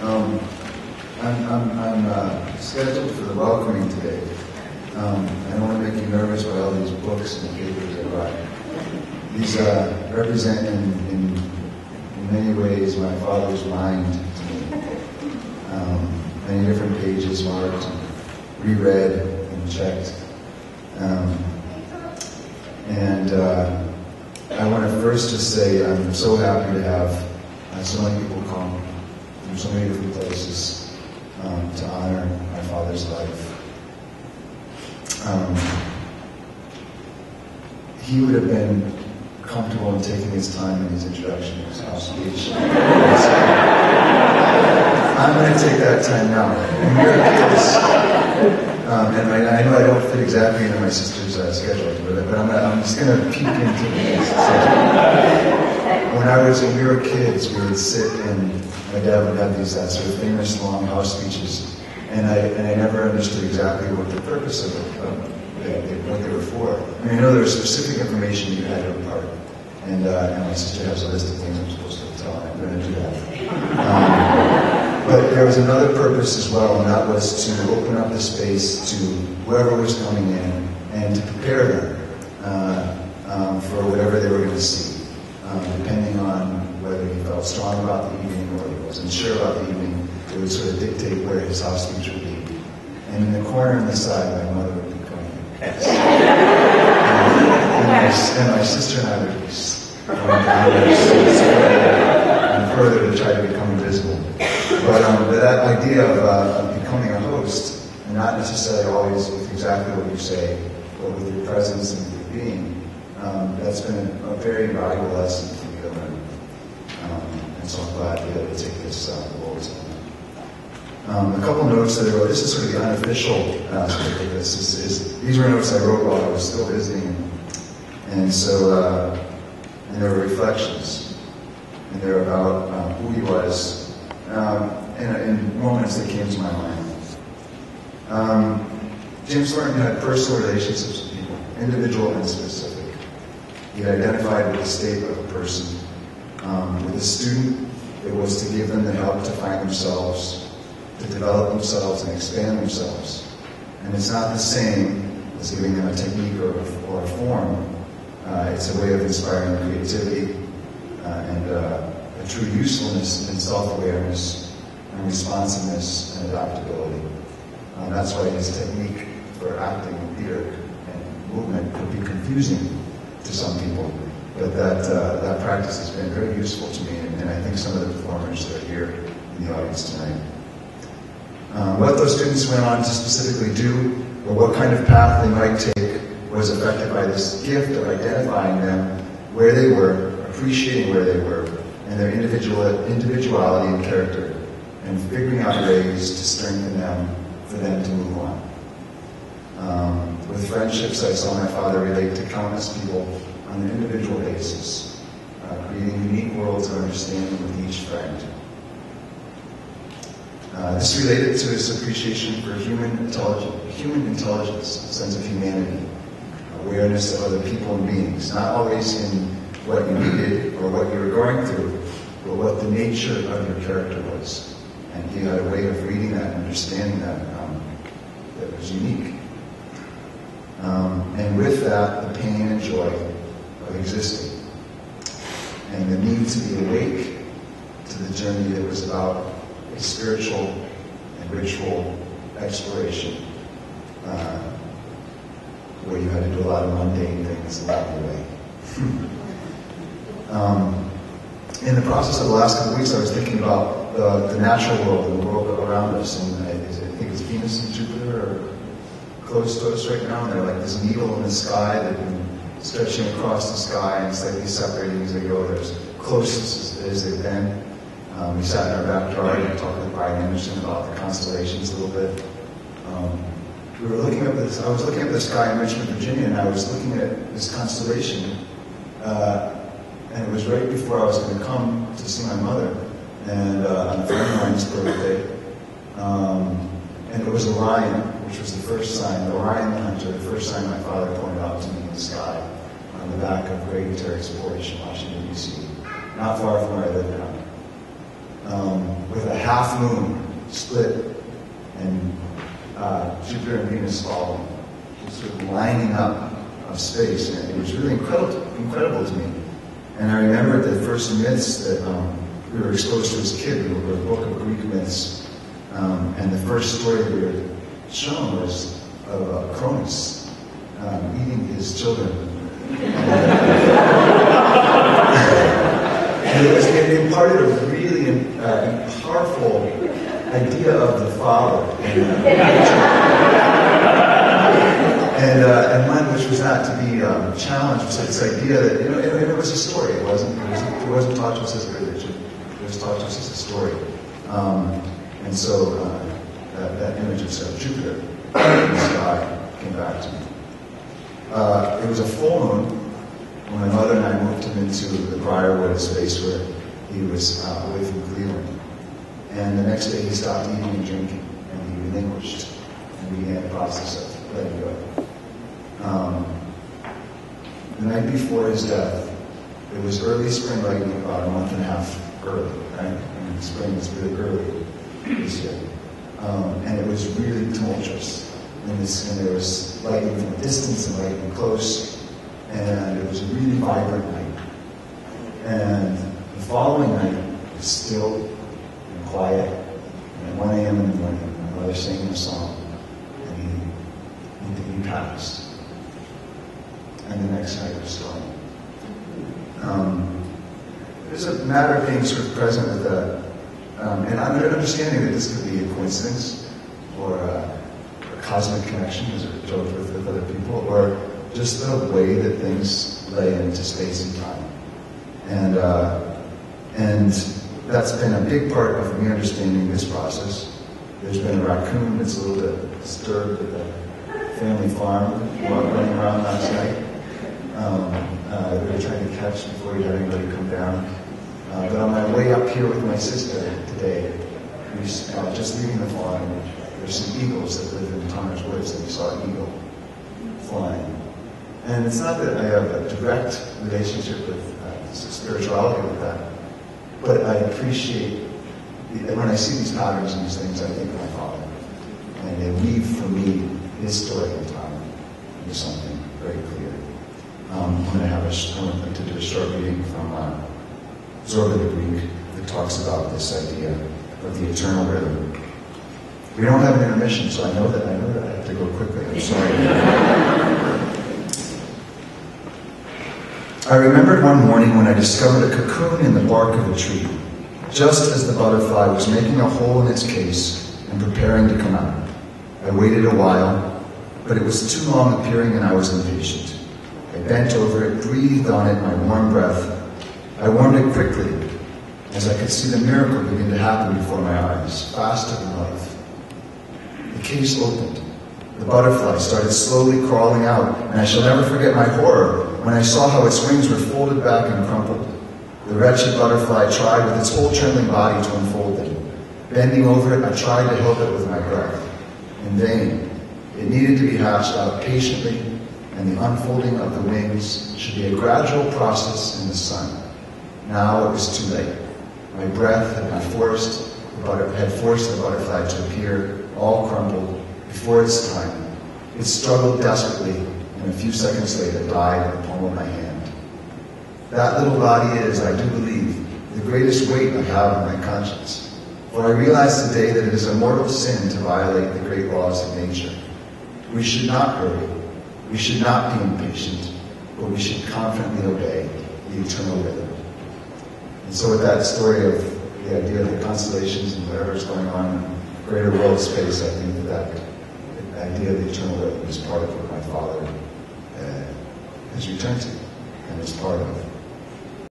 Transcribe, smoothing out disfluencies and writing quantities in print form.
I'm scheduled for the welcoming today. I don't want to make you nervous by all these books and papers I brought. These represent in many ways my father's mind to me. Many different pages marked, reread, and checked. I want to first just say I'm so happy to have so many people come from so many different places to honor my father's life. He would have been comfortable in taking his time in his introduction to his house speech. I'm going to take that time now. And I know I don't fit exactly into my sister's schedule, but I'm just going to peek into this. When we were kids, we would sit and my dad would have these sort of famous long house speeches, and I never understood exactly what the purpose of what they were for. I mean, I know there was specific information you had to impart, and my sister has a list of things I'm supposed to tell, and I'm going to do that. But there was another purpose as well, and that was to open up the space to whoever was coming in and to prepare them for whatever they were going to see, depending on whether he felt strong about the evening or he wasn't sure about the evening. It would sort of dictate where his house speech would be. And in the corner on the side, my mother would be going, yes. And my sister and I would be going down there and further to try to become invisible. But that idea of becoming a host, and not necessarily always with exactly what you say, but with your presence and with your being, that's been a very valuable lesson for me to learn. And so I'm glad to be able to take this role tonight. A couple notes that I wrote. This is sort of the unofficial aspect of this. These were notes I wrote while I was still visiting, and so and there were reflections, and they were about who he was, and moments that came to my mind. James Thornton had personal relationships with people, individual and specific. He identified with the state of a person. With a student, it was to give them the help to find themselves, to develop themselves and expand themselves. And it's not the same as giving them a technique or a form. It's a way of inspiring creativity and a true usefulness and self-awareness and responsiveness and adaptability. That's why his technique for acting, theater, and movement could be confusing to some people. But that practice has been very useful to me, and I think some of the performers that are here in the audience tonight. What those students went on to specifically do, or what kind of path they might take, was affected by this gift of identifying them where they were, appreciating where they were, and their individuality and character, and figuring out ways to strengthen them for them to move on. With friendships, I saw my father relate to countless people on an individual basis, creating unique worlds of understanding with each friend. This related to his appreciation for human intelligence, a sense of humanity, awareness of other people and beings, not always in what you needed or what you were going through, but what the nature of your character was. And he had a way of reading that and understanding that that was unique. And with that, the pain and joy of existing, and the need to be awake to the journey that was about a spiritual and ritual exploration, where you had to do a lot of mundane things along the way. In the process of the last couple of weeks, I was thinking about the natural world and the world around us, and I think it's Venus and Jupiter are close to us right now, and they're like this needle in the sky that been stretching across the sky and slightly separating as they go. They're as close as they've been. We sat in our backyard and talked with Brian Anderson about the constellations a little bit. We were looking up I was looking up the sky in Richmond, Virginia, and I was looking at this constellation, and it was right before I was going to come to see my mother, and on a friend of mine's birthday, and it was Orion, which was the first sign, the Orion Hunter, the first sign my father pointed out to me in the sky, on the back of Grady Terrace Portage in Washington, D.C., not far from where I live now. With a half moon split, and Jupiter and Venus following, sort of lining up of space, and it was really incredible to me. And I remember the first myths that we were exposed to as a kid. We were a book of Greek myths, and the first story we were shown was of Cronus eating his children. And it imparted a really powerful idea of the father, and one which was not to be challenged. Was this idea that, and it was a story. It wasn't taught to us as a religion. It was taught to us as a story. And so that image of Jupiter in the sky came back to me. It was a full moon when my mother and I moved him into the Briarwood space where he was away from Cleveland. And the next day he stopped eating and drinking, and he relinquished, and we began the process of letting go. The night before his death, it was early spring lightning, about a month and a half early, right? And spring was really early this year. And it was really tumultuous. And there was lightning from a distance and lightning close, and it was a really vibrant night. And the following night was still and quiet, and at 1 a.m. in the morning, my mother sang a song, and he passed. And the next night was stormy. It was a matter of being sort of present with that, and I'm understanding that this could be a coincidence, or a cosmic connection, as I joked with other people, or just the way that things lay into space and time. And that's been a big part of me understanding this process. There's been a raccoon that's a little bit disturbed at the family farm running around last night. We were trying to catch before we had anybody come down. But on my way up here with my sister today, we just leaving the farm. There's some eagles that live in Thomas Woods, and we saw an eagle flying. And it's not that I have a direct relationship with spirituality with that, but I appreciate, when I see these patterns and these things, I think of my father. And they weave for me his story in time into something very clear. I'm going to do a short reading from Zorba the Greek that talks about this idea of the eternal rhythm. We don't have an intermission, so I know that I have to go quickly. I'm sorry. I remembered one morning when I discovered a cocoon in the bark of a tree, just as the butterfly was making a hole in its case and preparing to come out. I waited a while, but it was too long appearing and I was impatient. I bent over it, breathed on it my warm breath. I warmed it quickly, as I could see the miracle begin to happen before my eyes, faster than life. The case opened. The butterfly started slowly crawling out, and I shall never forget my horror when I saw how its wings were folded back and crumpled. The wretched butterfly tried with its whole trembling body to unfold them. Bending over it, I tried to help it with my breath. In vain. It needed to be hatched out patiently, and the unfolding of the wings should be a gradual process in the sun. Now it was too late. My breath had forced the butterfly to appear, all crumpled, before its time. It struggled desperately, and a few seconds later died in the palm of my hand. That little body is, I do believe, the greatest weight I have on my conscience. For I realize today that it is a mortal sin to violate the great laws of nature. We should not hurry. We should not be impatient, but we should confidently obey the eternal rhythm. And so with that story of the idea of the constellations and whatever is going on in greater world space, I think that the idea of the eternal rhythm is part of what my father has returned to, and is part of